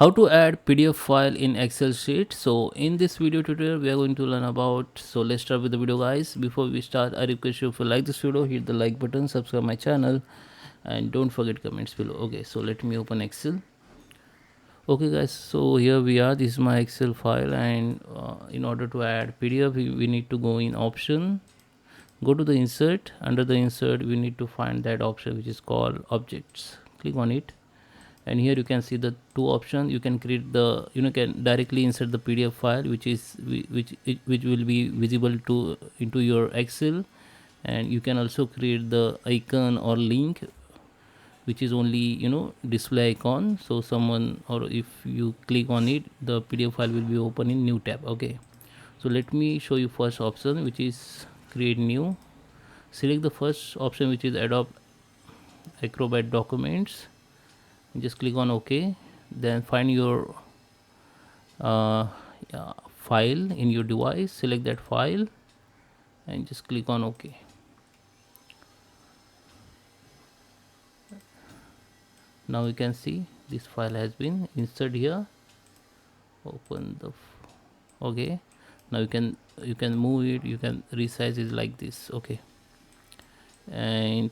How to add PDF file in Excel sheet. So in this video tutorial we are going to learn about, so let's start with the video guys. Before we start, I request you, if you like this video, hit the like button, subscribe my channel, and don't forget comments below. Okay, so let me open Excel. Okay guys, so here we are, this is my Excel file, and in order to add PDF we need to go in option, go to the insert. Under the insert we need to find that option which is called objects. Click on it, and here you can see the two options. You can create the, can directly insert the PDF file which will be visible to into your Excel, and you can also create the icon or link which is only display icon. So someone, or if you click on it, the PDF file will be open in new tab. Okay, so let me show you first option, which is create new. Select the first option, which is Adobe Acrobat Documents. Just click on OK. Then find your yeah, file in your device, select that file and just click on OK. Now you can see this file has been inserted here. Open the okay. Now you can move it, you can resize it like this. Okay, and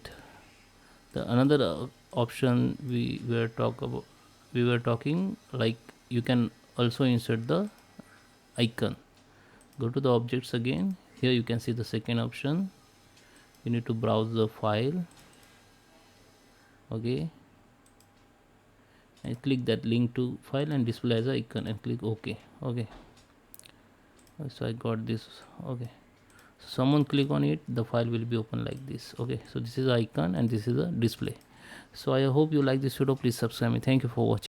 the another option we were talking, like you can also insert the icon. Go to the objects again. Here you can see the second option. You need to browse the file. Okay, and click that link to file and display as an icon and click OK. Okay, so I got this. Okay, so someone click on it, the file will be open like this. Okay, so this is the icon and this is the display. So I hope you like this video. Please subscribe me. Thank you for watching.